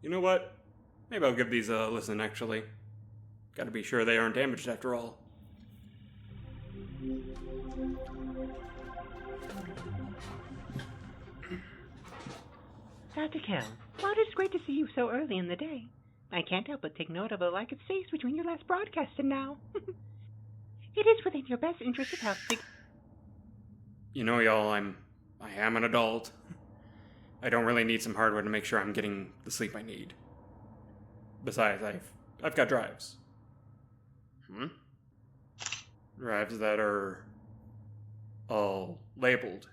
You know what? Maybe I'll give these a listen, actually. Gotta be sure they aren't damaged after all. Dr. Kell, while it is great to see you so early in the day, I can't help but take note of the lack of space between your last broadcast and now. It is within your best interest of health to... You know, y'all, I am an adult. I don't really need some hardware to make sure I'm getting the sleep I need. Besides, I've got drives. Drives that are all labeled.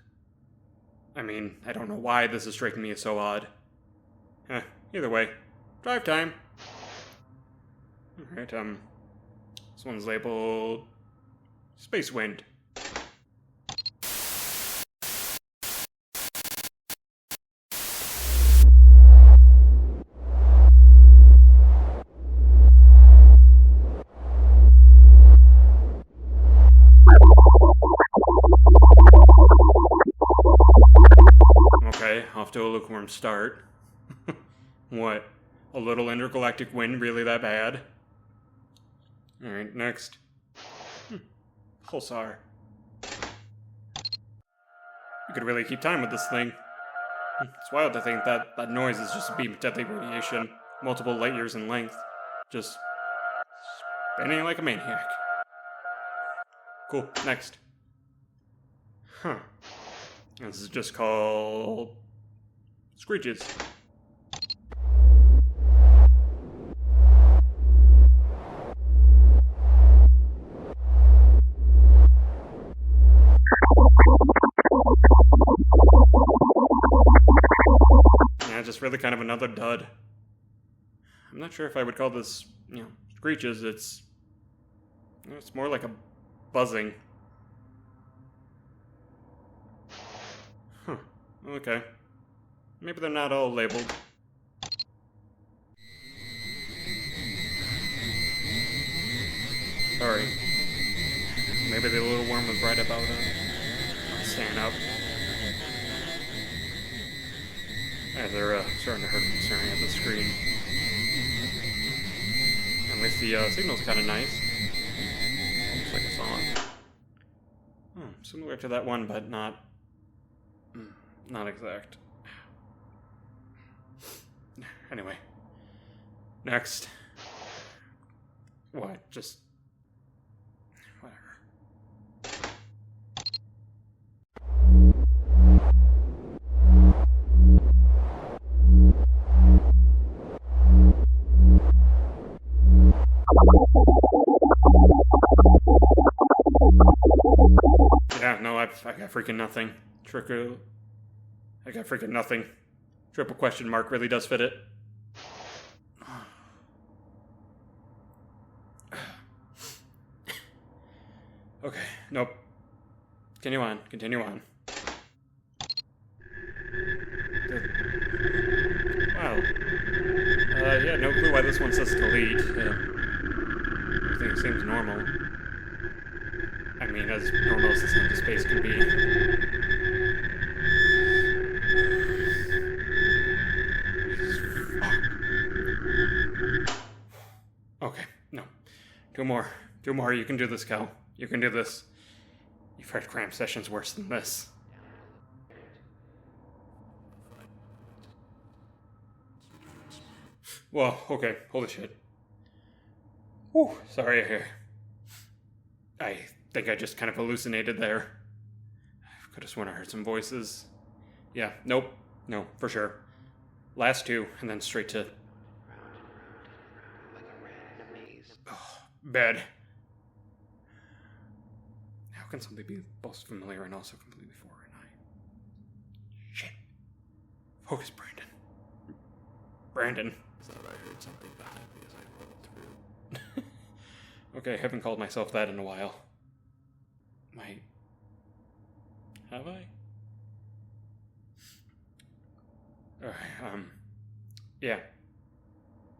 I mean, I don't know why this is striking me as so odd. Either way, drive time. Alright, this one's labeled Space Wind. Okay, off to a lukewarm start. What? A little intergalactic wind really that bad? Alright, next. Pulsar. You could really keep time with this thing. It's wild to think that that noise is just a beam of deadly radiation, multiple light years in length. Just spinning like a maniac. Cool, next. This is just called Screeches. Yeah, just really kind of another dud. I'm not sure if I would call this, screeches. It's more like a buzzing. Okay. Maybe they're not all labeled. Sorry. Maybe the little worm was right about staying up. They're starting to hurt me staring at the screen. At least the signal's kind of nice. Looks like it's on. Similar to that one, but not exact. Anyway. Next. What? Just... whatever. Yeah, no, I got freaking nothing. I got freaking nothing. Triple question mark really does fit it. Okay, nope. Continue on. Wow. Yeah, no clue why this one says delete. Everything seems normal. I mean, as normal as this empty space can be. Okay, no. Two more. You can do this, Cal. You can do this. You've heard cram sessions worse than this. Whoa, okay, holy shit. Whew, sorry. I think I just kind of hallucinated there. I could have sworn I heard some voices. Yeah, nope, no, for sure. Last two, and then straight to... bed. How can something be both familiar and also completely foreign? Shit. Focus, Brandon. I thought I heard something behind me as I rolled through. Okay, I haven't called myself that in a while. Have I? Alright,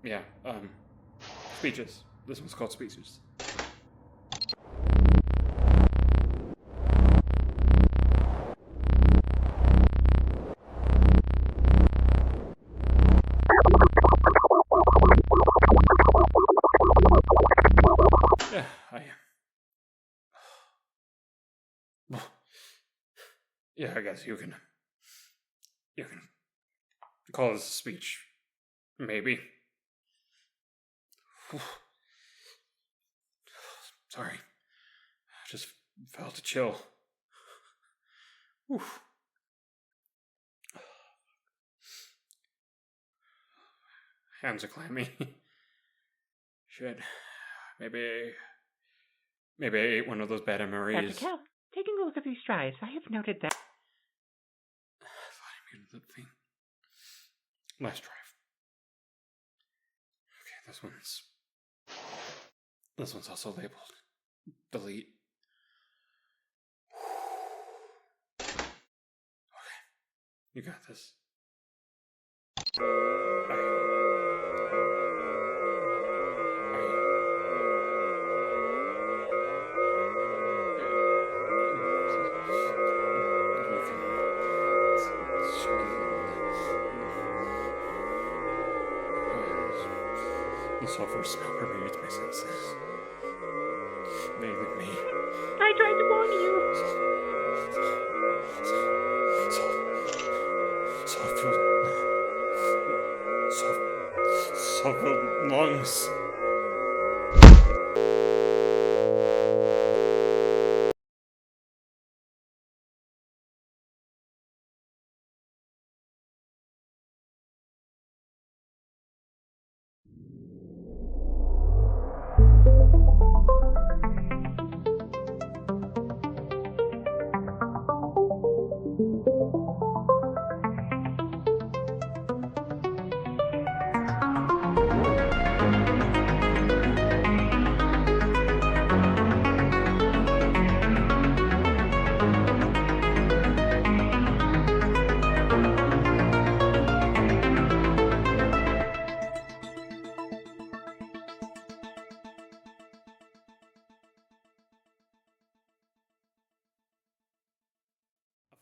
yeah, speeches. This one's called speeches. Yeah, I guess you can call this a speech. Maybe. Sorry. I just felt a chill. Oof. Hands are clammy. Shit. Maybe I ate one of those bad MREs. Dr. Cal, taking a look at these strides, I have noted that... I thought I muted the thing. Last drive. Okay, this one's also labeled delete. Okay, you got this. The sulfur smell permeates my senses. Mainly me. I tried to warn you! Sulfur lungs.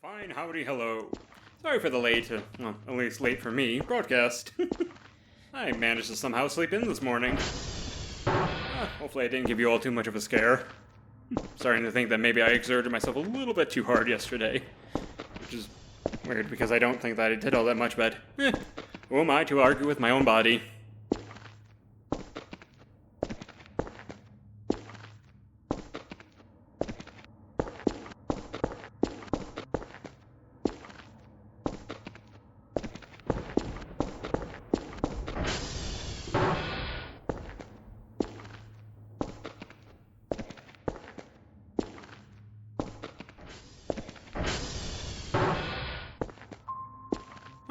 Fine, howdy, hello. Sorry for the late, well, at least late for me, broadcast. I managed to somehow sleep in this morning. Hopefully I didn't give you all too much of a scare. Starting to think that maybe I exerted myself a little bit too hard yesterday. Which is weird, because I don't think that I did all that much, but who am I to argue with my own body?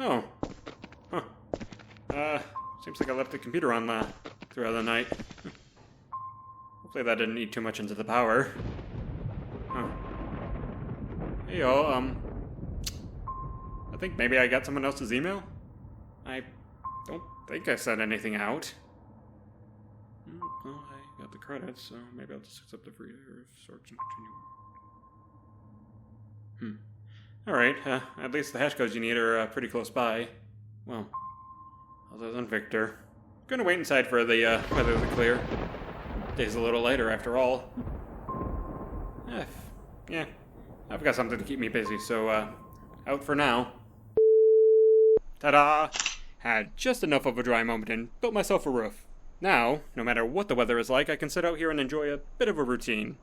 Oh. Huh. Seems like I left the computer on throughout the night. Hopefully that didn't eat too much into the power. Huh. Hey y'all, I think maybe I got someone else's email? I don't think I sent anything out. Well, I got the credits, so maybe I'll just accept the free search and continue. Alright, at least the hash codes you need are pretty close by. Well, other than Victor. Gonna wait inside for the weather to clear. Day's a little later after all. Yeah, I've got something to keep me busy, so out for now. Ta-da! Had just enough of a dry moment and built myself a roof. Now, no matter what the weather is like, I can sit out here and enjoy a bit of a routine.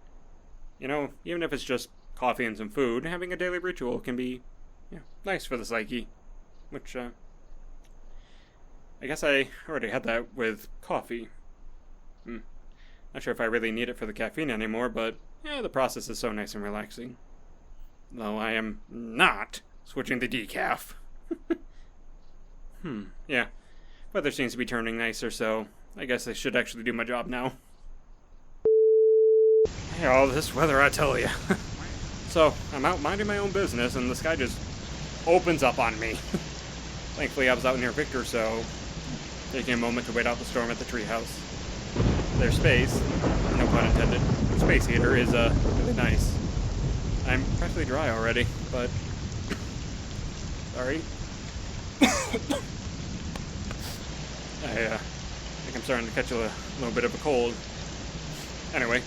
You know, even if it's just coffee and some food, having a daily ritual can be nice for the psyche. Which, I guess I already had that with coffee. Not sure if I really need it for the caffeine anymore, but the process is so nice and relaxing. Though I am not switching to decaf. Yeah. Weather seems to be turning nicer, so I guess I should actually do my job now. Hey, all this weather, I tell ya. So, I'm out minding my own business, and the sky just opens up on me. Thankfully, I was out near Victor, so taking a moment to wait out the storm at the treehouse. Their space, no pun intended, space heater is really nice. I'm practically dry already, but sorry. I think I'm starting to catch a little bit of a cold. Anyway,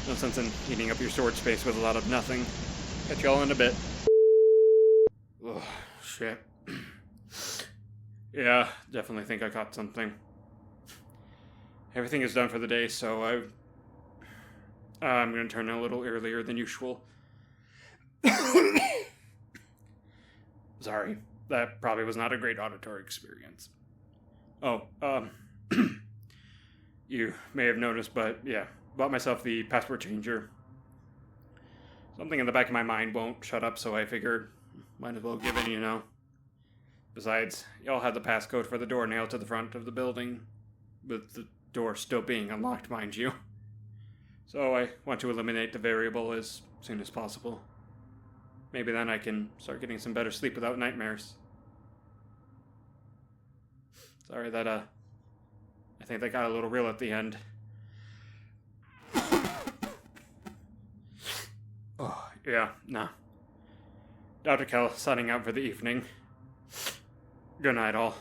no sense in eating up your storage space with a lot of nothing. Catch y'all in a bit. Oh, shit. Yeah, definitely think I caught something. Everything is done for the day, so I'm gonna turn in a little earlier than usual. Sorry, that probably was not a great auditory experience. Oh, you may have noticed, but yeah, bought myself the password changer. Something in the back of my mind won't shut up, so I figured might as well give it, you know. Besides, y'all had the passcode for the door nailed to the front of the building, with the door still being unlocked, mind you. So I want to eliminate the variable as soon as possible. Maybe then I can start getting some better sleep without nightmares. Sorry that, I think that got a little real at the end. Oh, yeah, nah. Dr. Kell signing out for the evening. Good night, all.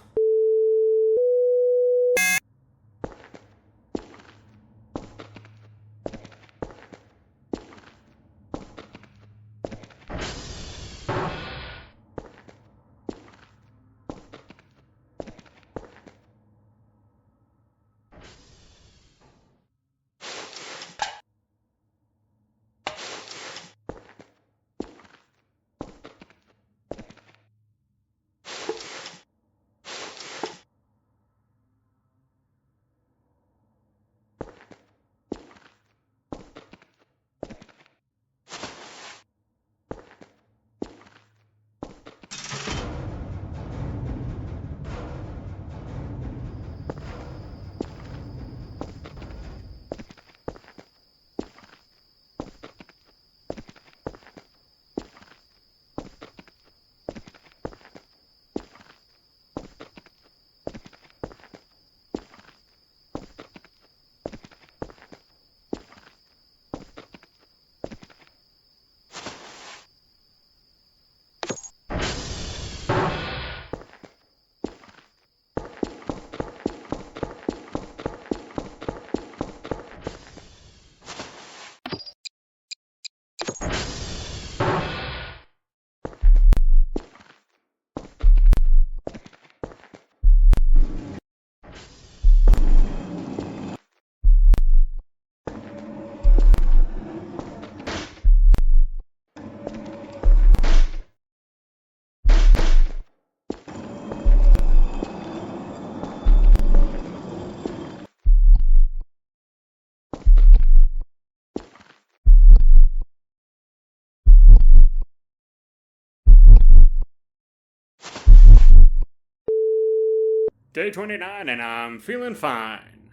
Day 29, and I'm feeling fine.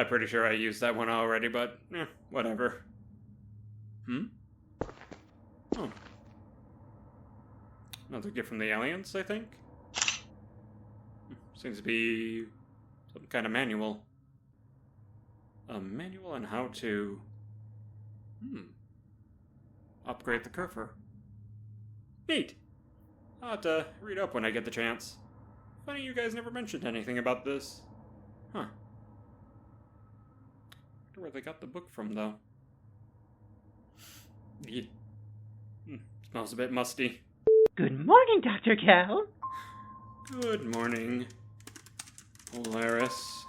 Pretty sure I used that one already, but whatever. Oh. Another gift from the aliens, I think? Seems to be some kind of manual. A manual on how to... upgrade the Kerfer. Neat! I'll have to read up when I get the chance. Funny you guys never mentioned anything about this. Huh. Wonder where they got the book from, though. Yeah. Smells a bit musty. Good morning, Dr. Cal. Good morning, Polaris.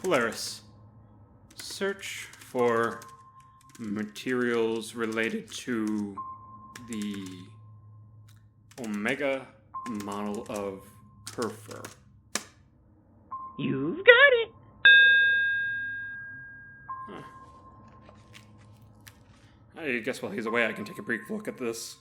Polaris. Search for materials related to the Omega model of Kerfer. You've got it. Huh. I guess while he's away, I can take a brief look at this.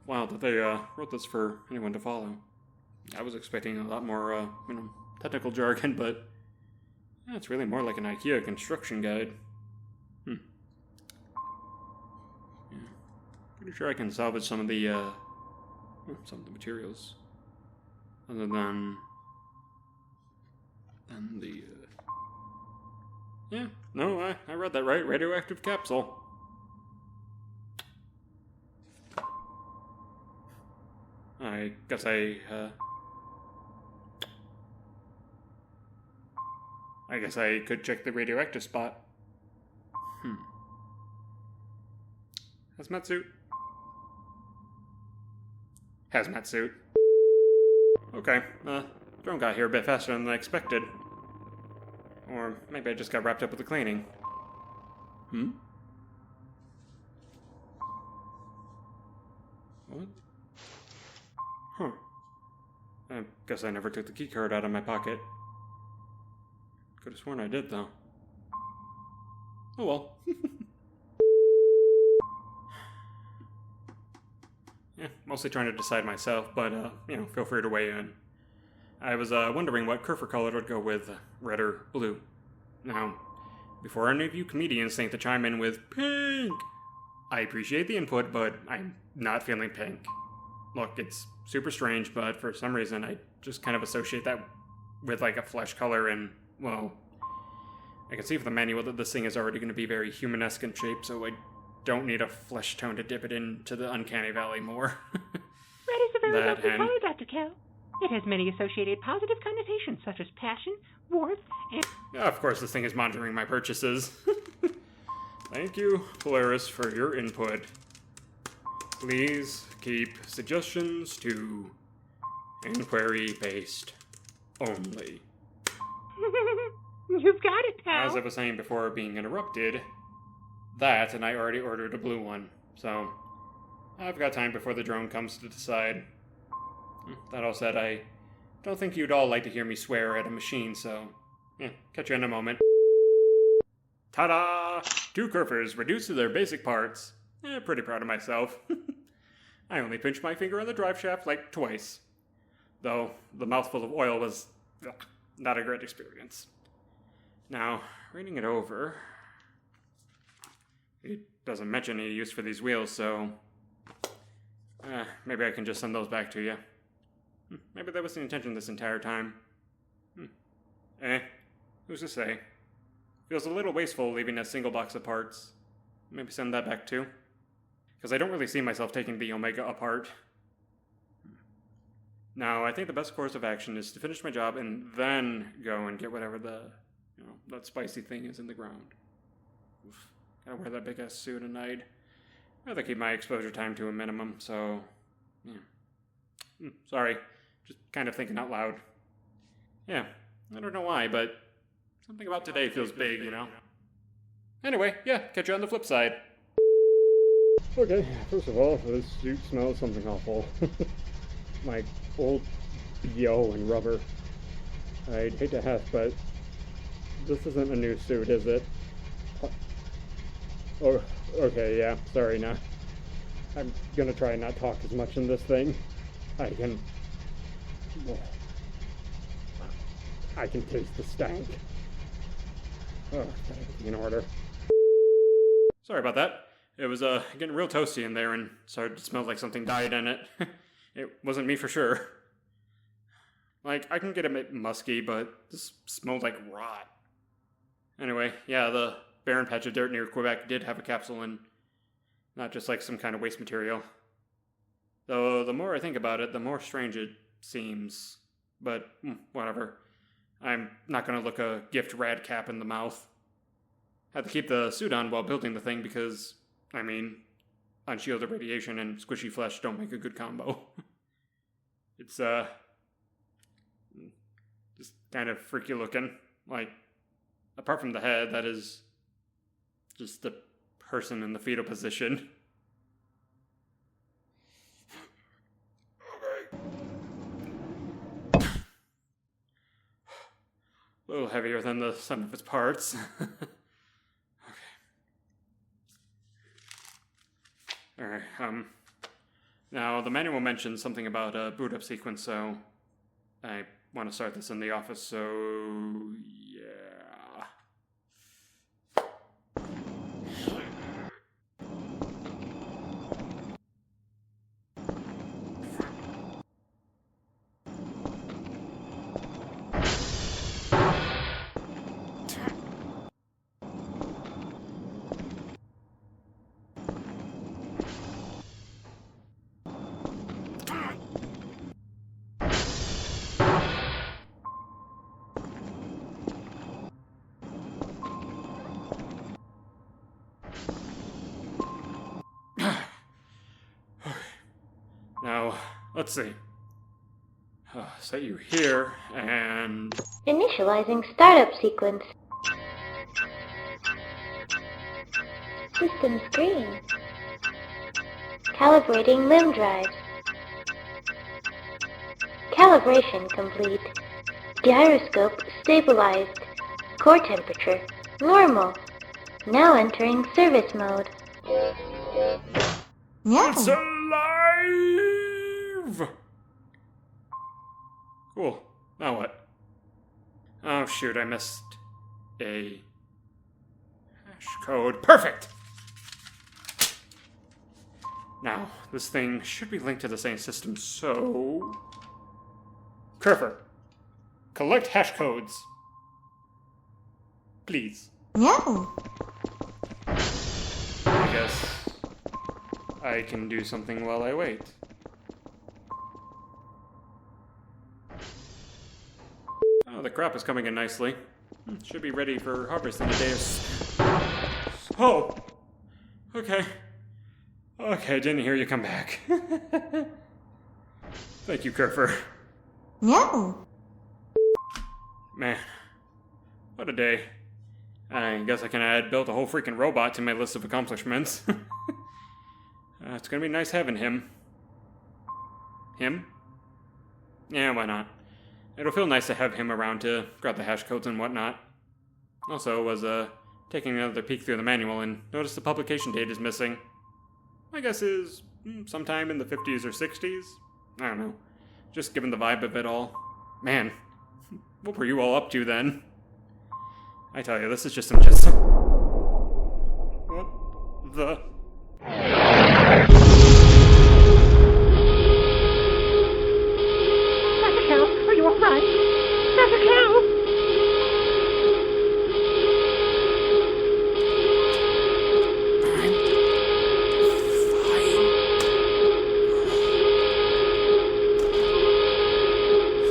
Wow, that they wrote this for anyone to follow. I was expecting a lot more, technical jargon, but it's really more like an IKEA construction guide. Yeah. Pretty sure I can salvage some of the materials, other than the Yeah, no, I read that right. Radioactive capsule. I guess I could check the radioactive spot. Hazmat suit. Hazmat suit. Okay, drone got here a bit faster than I expected. Or maybe I just got wrapped up with the cleaning. What? Huh. I guess I never took the keycard out of my pocket. Could have sworn I did, though. Oh well. Yeah, mostly trying to decide myself, but, feel free to weigh in. I was, wondering what Kerfer color would go with red or blue. Now, before any of you comedians think to chime in with pink, I appreciate the input, but I'm not feeling pink. Look, it's super strange, but for some reason I just kind of associate that with, like, a flesh color, and, well, I can see from the manual that this thing is already going to be very humanesque in shape, so I don't need a flesh tone to dip it into the uncanny valley more. Red is a very That lovely hen. color, Dr. Kell. It has many associated positive connotations, such as passion, warmth, and... Of course, this thing is monitoring my purchases. Thank you, Polaris, for your input. Please keep suggestions to inquiry-based only. You've got it, pal. As I was saying before being interrupted, that, and I already ordered a blue one, so I've got time before the drone comes to decide. That all said, I don't think you'd all like to hear me swear at a machine, so yeah, catch you in a moment. Ta-da! 2 Kerfers reduced to their basic parts. Pretty proud of myself. I only pinched my finger on the drive shaft like twice. Though the mouthful of oil was not a great experience. Now, reading it over, it doesn't mention any use for these wheels, so maybe I can just send those back to you. Maybe that was the intention this entire time. Who's to say? Feels a little wasteful leaving a single box of parts. Maybe send that back too. Because I don't really see myself taking the Omega apart. Now, I think the best course of action is to finish my job and then go and get whatever that spicy thing is in the ground. Oof. Gotta wear that big ass suit at night. I'd rather keep my exposure time to a minimum, so yeah. Sorry, just kind of thinking out loud. Yeah, I don't know why, but something about today feels big, you know? Anyway, yeah, catch you on the flip side. Okay, first of all, this suit smells something awful. Like old BO and rubber. I'd hate to have, but this isn't a new suit, is it? Oh, okay, yeah, sorry, nah. I'm gonna try and not talk as much in this thing. I can taste the stank. Oh, gotta get in order. Sorry about that. It was getting real toasty in there and started to smell like something died in it. It wasn't me for sure. Like, I can get a bit musky, but this smelled like rot. Anyway, yeah, the barren patch of dirt near Quebec did have a capsule in, not just like some kind of waste material. Though the more I think about it, the more strange it seems. But, whatever. I'm not gonna look a gift rad cap in the mouth. Had to keep the suit on while building the thing because, unshielded radiation and squishy flesh don't make a good combo. It's, just kind of freaky looking. Like, apart from the head, that is just the person in the fetal position. Okay. A little heavier than the sum of its parts. Alright, now the manual mentions something about a boot up sequence, so I want to start this in the office, so yeah. let's see. Set you here, and... Initializing startup sequence. System screen. Calibrating limb drives. Calibration complete. Gyroscope stabilized. Core temperature normal. Now entering service mode. It's alive! Cool. Now what? Oh shoot, I missed a hash code. Perfect! Now, this thing should be linked to the same system, so... Kerfer, collect hash codes. Please. No. I guess I can do something while I wait. Oh, the crop is coming in nicely. Should be ready for harvest in a day or Oh! Okay. Okay, didn't hear you come back. Thank you, Kerfer. No. Man, what a day. I guess I can built a whole freaking robot to my list of accomplishments. It's gonna be nice having him. Him? Yeah, why not? It'll feel nice to have him around to grab the hash codes and whatnot. Also, was taking another peek through the manual and noticed the publication date is missing. My guess is sometime in the 50s or 60s? I don't know. Just given the vibe of it all. Man, what were you all up to then? I tell you, this is just some What the... Dr. Cal, are you alright? Dr. Cal!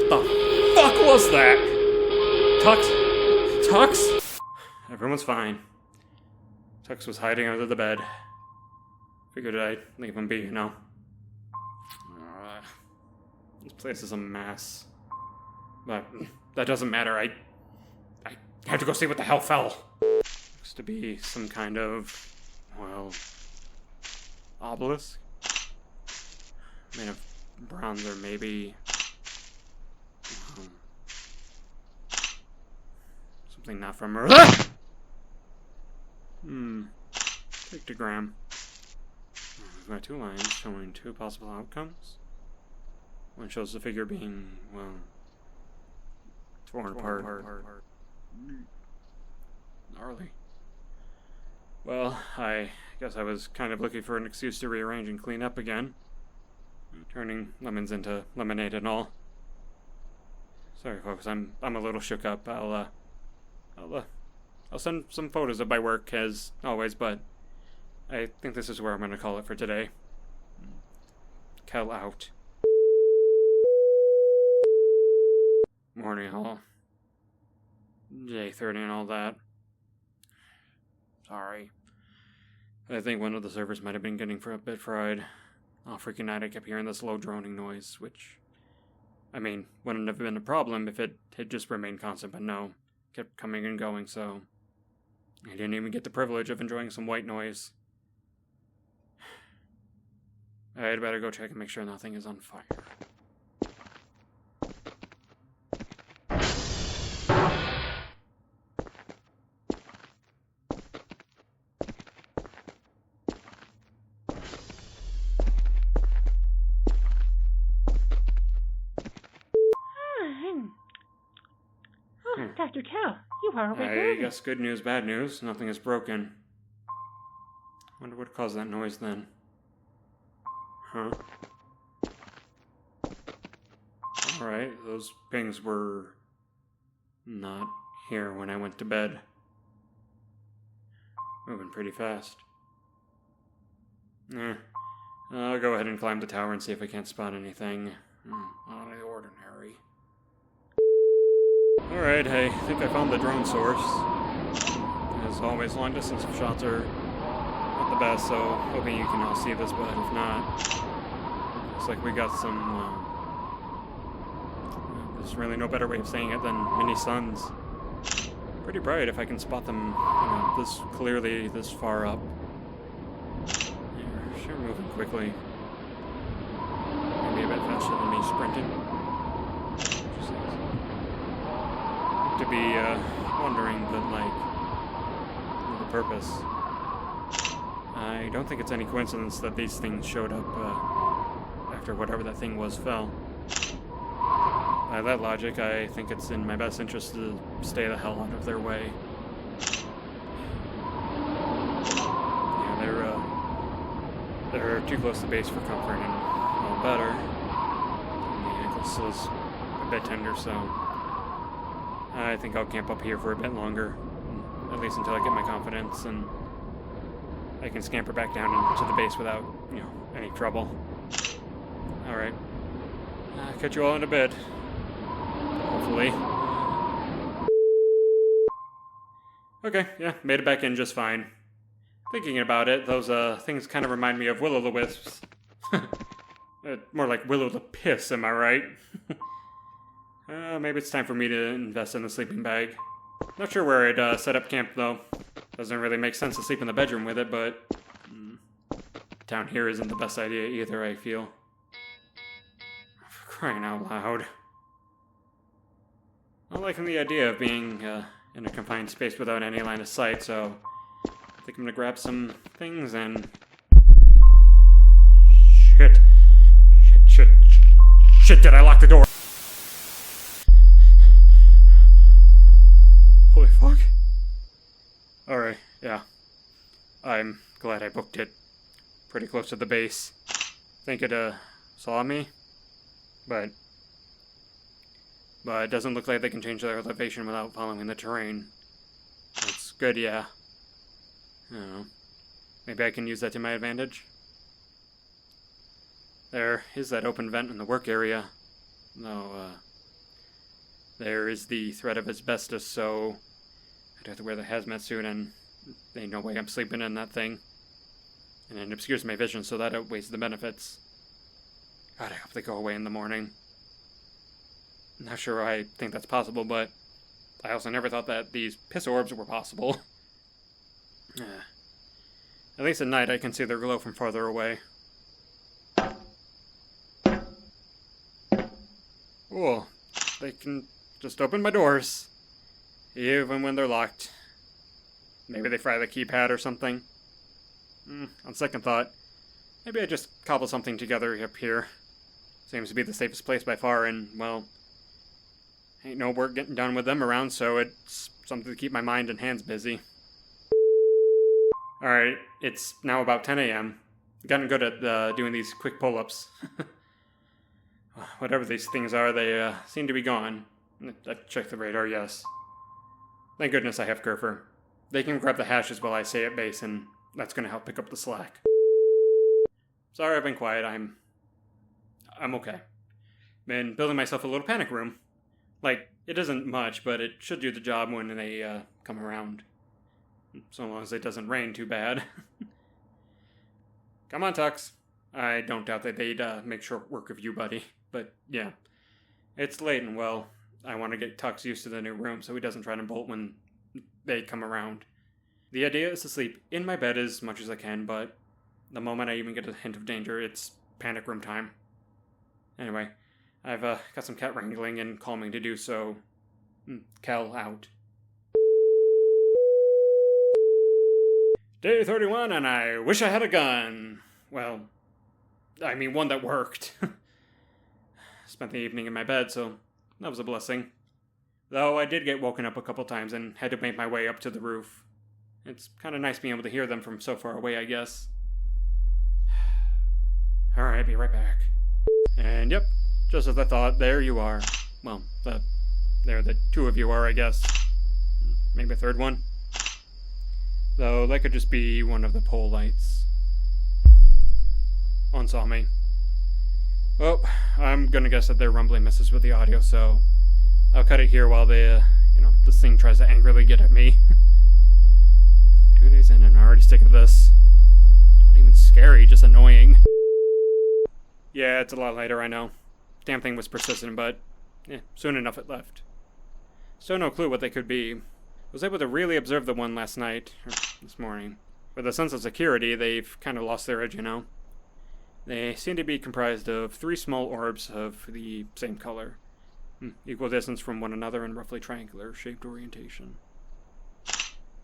The fuck was that? Tux? Everyone's fine. Tux was hiding under the bed. Figured I'd leave him be, you know. This place is a mess. But that doesn't matter. I have to go see what the hell fell. Looks to be some kind of, well, obelisk? Made of bronze or maybe... something not from Earth. Pictogram. We've got two lines showing two possible outcomes. One shows the figure being, well, torn apart. Gnarly. Well, I guess I was kind of looking for an excuse to rearrange and clean up again. Turning lemons into lemonade and all. Sorry, folks, I'm a little shook up. I'll send some photos of my work, as always, but I think this is where I'm going to call it for today. Cal out. Morning, all. Day 30 and all that. Sorry. I think one of the servers might have been getting a bit fried. All freaking night I kept hearing this low droning noise, which... I mean, wouldn't have been a problem if it had just remained constant, but no. Kept coming and going, so... I didn't even get the privilege of enjoying some white noise. I'd better go check and make sure nothing is on fire. Dr. Cal, you are awake I early. guess good news, bad news. Nothing is broken. Wonder what caused that noise then. Huh? Alright, those pings were not here when I went to bed. Moving pretty fast. I'll go ahead and climb the tower and see if I can't spot anything out of the ordinary. Alright, I think I found the drone source. As always, long distance shots are not the best, so hoping you can all see this, but if not, Looks like we got some, there's really no better way of saying it than mini suns. Pretty bright if I can spot them, this clearly this far up. They're sure moving quickly. Maybe a bit faster than me sprinting. To be, wondering, but, like, the purpose. I don't think it's any coincidence that these things showed up, after whatever that thing was fell. By that logic, I think it's in my best interest to stay the hell out of their way. Yeah, they're too close to base for comfort, and all better. And the ankle still is a bit tender, so I think I'll camp up here for a bit longer, at least until I get my confidence, and I can scamper back down into the base without, any trouble. Alright. Catch you all in a bit. Hopefully. Okay, yeah, made it back in just fine. Thinking about it, those things kind of remind me of Will-o'-the-Wisps. More like Will-o'-the-Piss, am I right? Maybe it's time for me to invest in the sleeping bag. Not sure where I'd set up camp, though. Doesn't really make sense to sleep in the bedroom with it, but down here isn't the best idea either, I feel. For crying out loud. Not liking the idea of being in a confined space without any line of sight, so I think I'm gonna grab some things and... Shit, did I lock the door? Holy fuck. Alright, yeah. I'm glad I booked it pretty close to the base. Think it, saw me? But it doesn't look like they can change their elevation without following the terrain. That's good, yeah. I don't know. Maybe I can use that to my advantage? There is that open vent in the work area. Though, there is the threat of asbestos, so I'd have to wear the hazmat suit, and there ain't no way I'm sleeping in that thing. And it obscures my vision, so that outweighs the benefits. God, I hope they go away in the morning. Not sure I think that's possible, but I also never thought that these piss orbs were possible. At least at night I can see their glow from farther away. Cool. They can just open my doors. Even when they're locked. Maybe they fry the keypad or something. On second thought, maybe I just cobble something together up here. Seems to be the safest place by far, and, well, ain't no work getting done with them around, so it's something to keep my mind and hands busy. Alright, it's now about 10 a.m. Gotten good at doing these quick pull-ups. Whatever these things are, they seem to be gone. I checked the radar, yes. Thank goodness I have Kerfer. They can grab the hashes while I stay at base, and that's going to help pick up the slack. Sorry I've been quiet, I'm okay. Been building myself a little panic room. Like, it isn't much, but it should do the job when they come around. So long as it doesn't rain too bad. Come on, Tux. I don't doubt that they'd make short work of you, buddy. But, yeah. It's late and, well, I want to get Tux used to the new room so he doesn't try to bolt when they come around. The idea is to sleep in my bed as much as I can, but the moment I even get a hint of danger, it's panic room time. Anyway, I've got some cat wrangling and calming to do, so... Cal out. Day 31, and I wish I had a gun. Well, I mean one that worked. Spent the evening in my bed, so that was a blessing. Though I did get woken up a couple times and had to make my way up to the roof. It's kind of nice being able to hear them from so far away, I guess. Alright, be right back. And yep, just as I thought, there you are. Well, there the two of you are, I guess. Maybe a third one. Though that could just be one of the pole lights. One saw me. Well, I'm gonna guess that their rumbling messes with the audio, so I'll cut it here while this thing tries to angrily get at me. 2 days in and I'm already sick of this. Not even scary, just annoying. Yeah, it's a lot later, I know. Damn thing was persistent, but soon enough it left. Still no clue what they could be. Was able to really observe the one last night, or this morning. With a sense of security, they've kind of lost their edge, you know? They seem to be comprised of 3 small orbs of the same color. Equal distance from one another and roughly triangular shaped orientation.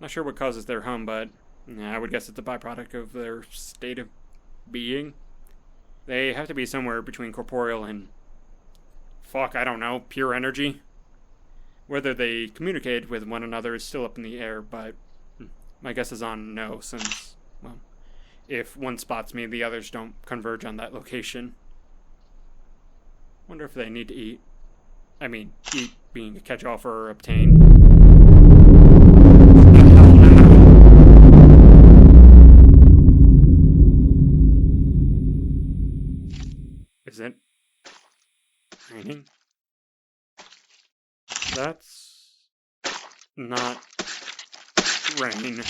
Not sure what causes their hum, but I would guess it's a byproduct of their state of being. They have to be somewhere between corporeal and... I don't know, pure energy. Whether they communicate with one another is still up in the air, but my guess is on no, since, well, if one spots me, the others don't converge on that location. Wonder if they need to eat. I mean, eat being a catch-all for obtain. Is it raining? That's not rain.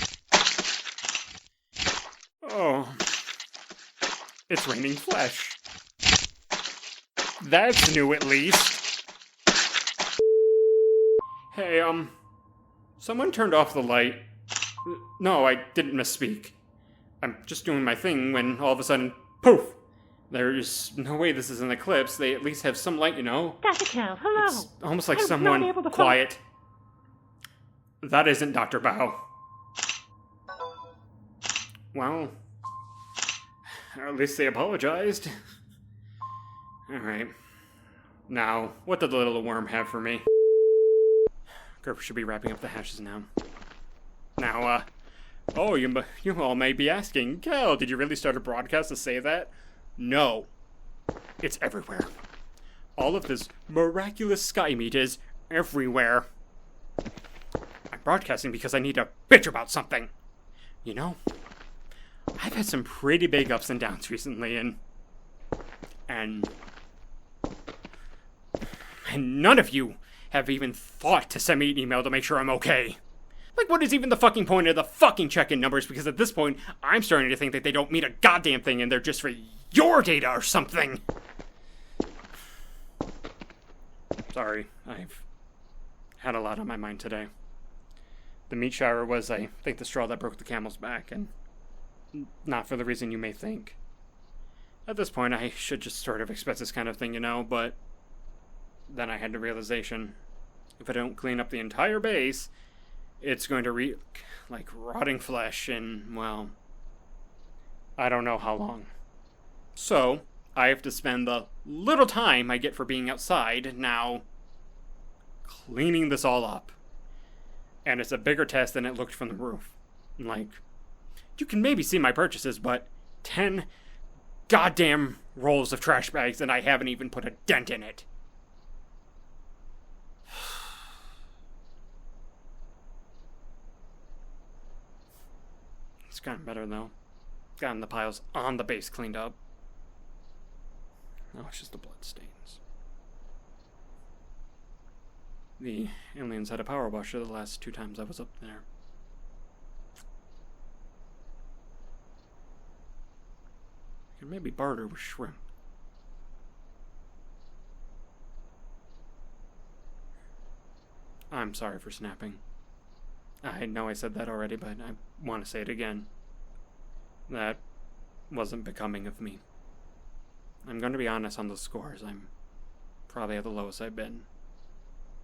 Oh, it's raining flesh. That's new at least. Hey, someone turned off the light. No, I didn't misspeak. I'm just doing my thing when all of a sudden, poof! There's no way this is an eclipse. They at least have some light, you know? Dr. Cal, hello. It's almost like I was not someone able to quiet. That isn't Dr. Bao. Well, at least they apologized. Alright. Now, what did the little worm have for me? Gerber should be wrapping up the hashes now. Now, oh, you all may be asking, Cal, did you really start a broadcast to say that? No. It's everywhere. All of this miraculous sky meat is everywhere. I'm broadcasting because I need to bitch about something. You know, I've had some pretty big ups and downs recently, and none of you have even thought to send me an email to make sure I'm okay. Like, what is even the fucking point of the fucking check-in numbers? Because at this point, I'm starting to think that they don't mean a goddamn thing and they're just for your data or something. Sorry, I've had a lot on my mind today. The meat shower was, I think, the straw that broke the camel's back, and not for the reason you may think. At this point, I should just sort of expect this kind of thing, you know, but then I had the realization, if I don't clean up the entire base, it's going to reek like rotting flesh in, well, I don't know how long. So, I have to spend the little time I get for being outside now cleaning this all up. And it's a bigger task than it looked from the roof. Like, you can maybe see my purchases, but 10 goddamn rolls of trash bags and I haven't even put a dent in it. It's gotten better, though. Gotten the piles on the base cleaned up. Now it's just the blood stains. The aliens had a power washer the last 2 times I was up there. I could maybe barter with shrimp. I'm sorry for snapping. I know I said that already, but I want to say it again. That wasn't becoming of me. I'm going to be honest on the scores. I'm probably at the lowest I've been.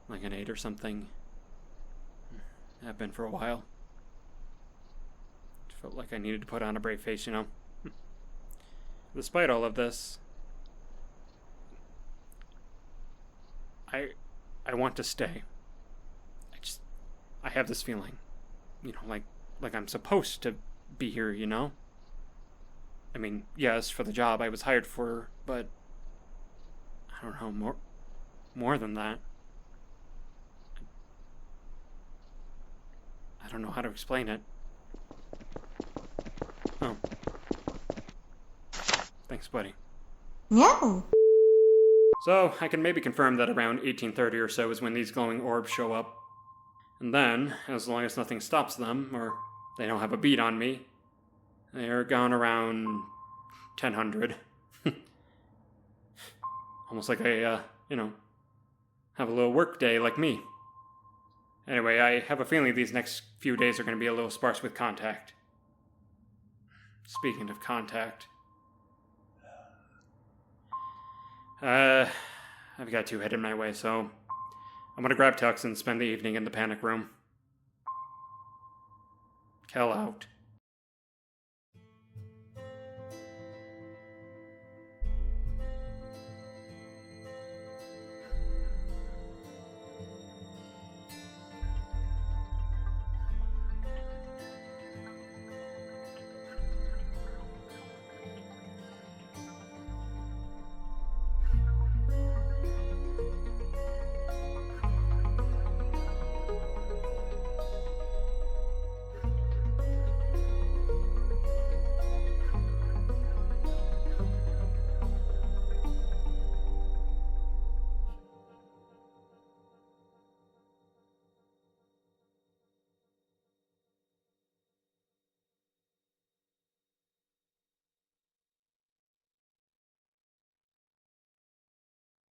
Like an 8 or something. I've been for a while. Felt like I needed to put on a brave face, you know. Despite all of this, I want to stay. I have this feeling, you know, like I'm supposed to be here, you know? I mean, yes, for the job I was hired for, but I don't know, more than that. I don't know how to explain it. Oh. Thanks, buddy. No. So, I can maybe confirm that around 1830 or so is when these glowing orbs show up. And then, as long as nothing stops them, or they don't have a beat on me, they're gone around 1000. Almost like I, have a little work day like me. Anyway, I have a feeling these next few days are going to be a little sparse with contact. Speaking of contact. I've got 2 headed my way, so I'm going to grab Tux and spend the evening in the panic room. Kel out.